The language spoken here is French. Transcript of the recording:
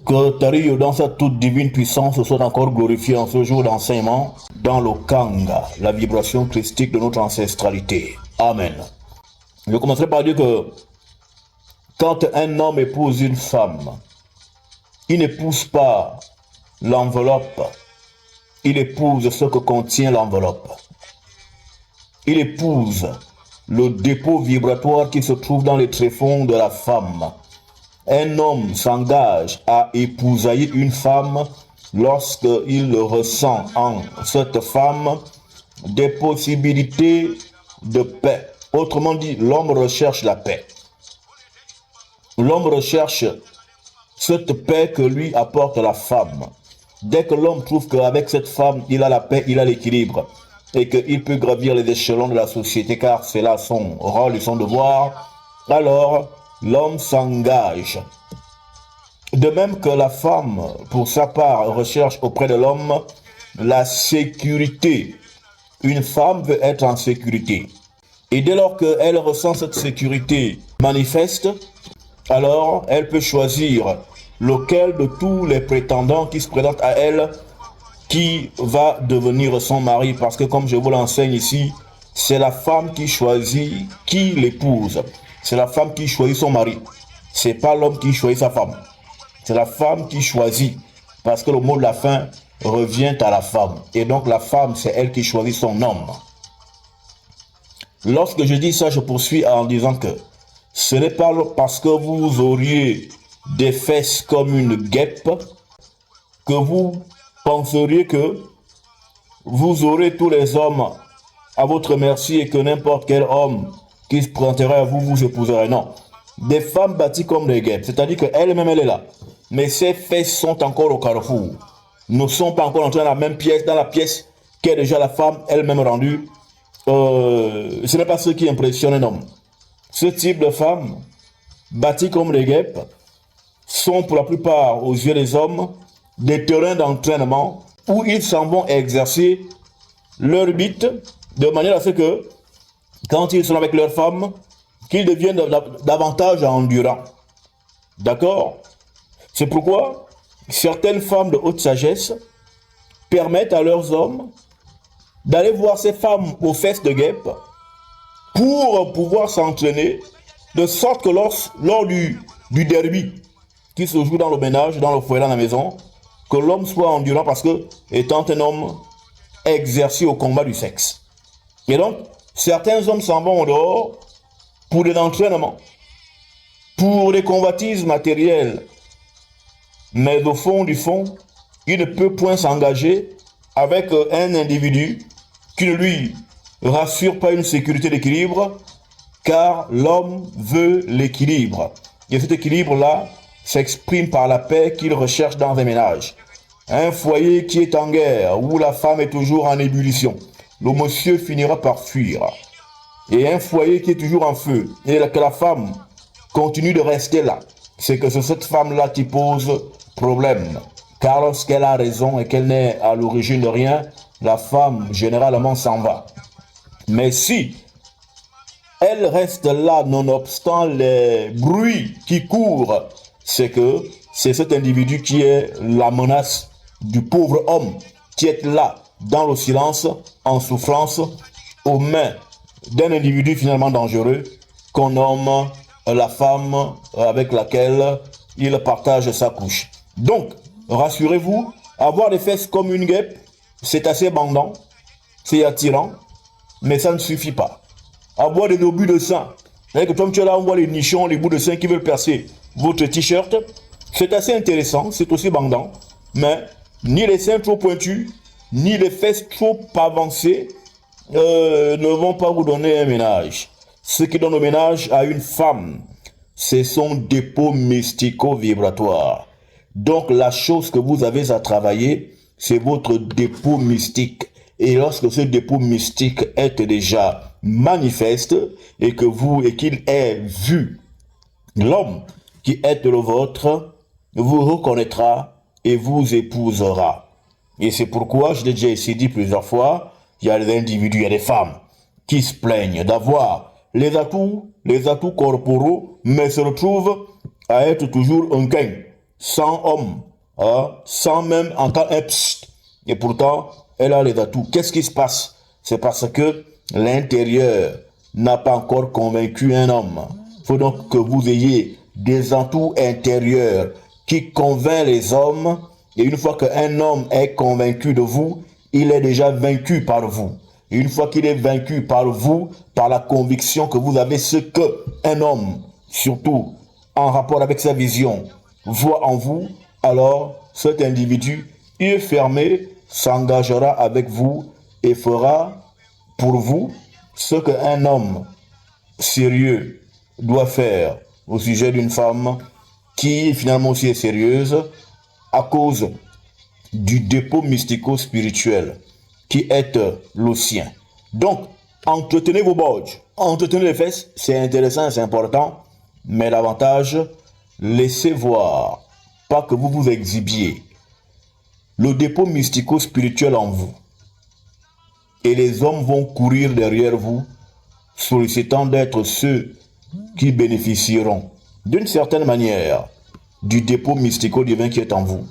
Que Tario, dans sa toute divine puissance, soit encore glorifié en ce jour d'enseignement dans le Kanga, la vibration christique de notre ancestralité. Amen. Je commencerai par dire que quand un homme épouse une femme, il n'épouse pas l'enveloppe, il épouse ce que contient l'enveloppe. Il épouse le dépôt vibratoire qui se trouve dans les tréfonds de la femme. Un homme s'engage à épousailler une femme lorsqu'il ressent en cette femme des possibilités de paix. Autrement dit, l'homme recherche la paix. L'homme recherche cette paix que lui apporte la femme. Dès que l'homme trouve qu'avec cette femme, il a la paix, il a l'équilibre, et qu'il peut gravir les échelons de la société, car c'est là son rôle et son devoir, alors l'homme s'engage. De même que la femme, pour sa part, recherche auprès de l'homme la sécurité. Une femme veut être en sécurité. Et dès lors qu'elle ressent cette sécurité manifeste, alors elle peut choisir lequel de tous les prétendants qui se présentent à elle qui va devenir son mari. Parce que comme je vous l'enseigne ici, c'est la femme qui choisit qui l'épouse. C'est la femme qui choisit son mari. C'est pas l'homme qui choisit sa femme. C'est la femme qui choisit. Parce que le mot de la fin revient à la femme. Et donc la femme, c'est elle qui choisit son homme. Lorsque je dis ça, je poursuis en disant que ce n'est pas parce que vous auriez des fesses comme une guêpe que vous penseriez que vous aurez tous les hommes à votre merci et que n'importe quel homme qui se présenterait à vous, vous épouserait. Non. Des femmes bâties comme des guêpes, c'est-à-dire qu'elle-même, elle est là. Mais ses fesses sont encore au carrefour. Ne sont pas encore entrées dans la même pièce, dans la pièce qu'est déjà la femme elle-même rendue. Ce n'est pas ce qui impressionne un homme. Ce type de femmes, bâties comme des guêpes, sont pour la plupart aux yeux des hommes des terrains d'entraînement où ils s'en vont exercer leur bite de manière à ce que quand ils sont avec leurs femmes, qu'ils deviennent davantage endurants. D'accord? C'est pourquoi certaines femmes de haute sagesse permettent à leurs hommes d'aller voir ces femmes aux fesses de guêpe pour pouvoir s'entraîner, de sorte que lors du derby qui se joue dans le ménage, dans le foyer, dans la maison, que l'homme soit endurant parce que, étant un homme exercé au combat du sexe. Et donc, certains hommes s'en vont au dehors pour des entraînements, pour des convoitises matérielles. Mais au fond du fond, il ne peut point s'engager avec un individu qui ne lui rassure pas une sécurité d'équilibre, car l'homme veut l'équilibre. Et cet équilibre-là s'exprime par la paix qu'il recherche dans un ménage. Un foyer qui est en guerre, où la femme est toujours en ébullition, le monsieur finira par fuir. Et un foyer qui est toujours en feu, et que la femme continue de rester là, c'est que c'est cette femme-là qui pose problème. Car lorsqu'elle a raison et qu'elle n'est à l'origine de rien, la femme généralement s'en va. Mais si elle reste là nonobstant les bruits qui courent, c'est que c'est cet individu qui est la menace du pauvre homme, qui est là, dans le silence, en souffrance, aux mains d'un individu finalement dangereux, qu'on nomme la femme avec laquelle il partage sa couche. Donc, rassurez-vous, avoir des fesses comme une guêpe, c'est assez bandant, c'est attirant, mais ça ne suffit pas. Avoir des obus de sein, que comme tu es là, on voit les nichons, les bouts de sein qui veulent percer votre t-shirt, c'est assez intéressant, c'est aussi bandant, mais ni les seins trop pointus, ni les fesses trop avancées ne vont pas vous donner un ménage. Ce qui donne le ménage à une femme, c'est son dépôt mystico-vibratoire. Donc la chose que vous avez à travailler, c'est votre dépôt mystique. Et lorsque ce dépôt mystique est déjà manifeste et qu'il ait vu l'homme qui est le vôtre, vous reconnaîtra et vous épousera. Et c'est pourquoi, je l'ai déjà ici dit plusieurs fois, il y a des individus, il y a des femmes qui se plaignent d'avoir les atouts corporaux, mais se retrouvent à être toujours un quin. sans homme, sans même entendre un psst. Et pourtant, elle a les atouts. Qu'est-ce qui se passe? C'est parce que l'intérieur n'a pas encore convaincu un homme. Il faut donc que vous ayez des atouts intérieurs qui convainquent les hommes. Et une fois qu'un homme est convaincu de vous, il est déjà vaincu par vous. Et une fois qu'il est vaincu par vous, par la conviction que vous avez ce qu'un homme, surtout en rapport avec sa vision, voit en vous, alors cet individu, yeux fermés, s'engagera avec vous et fera pour vous ce qu'un homme sérieux doit faire au sujet d'une femme qui finalement aussi est sérieuse à cause du dépôt mystico-spirituel qui est le sien. Donc, entretenez vos bodges, entretenez les fesses, c'est intéressant, c'est important, mais l'avantage, laissez voir, pas que vous vous exhibiez, le dépôt mystico-spirituel en vous. Et les hommes vont courir derrière vous, sollicitant d'être ceux qui bénéficieront, d'une certaine manière, du dépôt mystico-divin qui est en vous.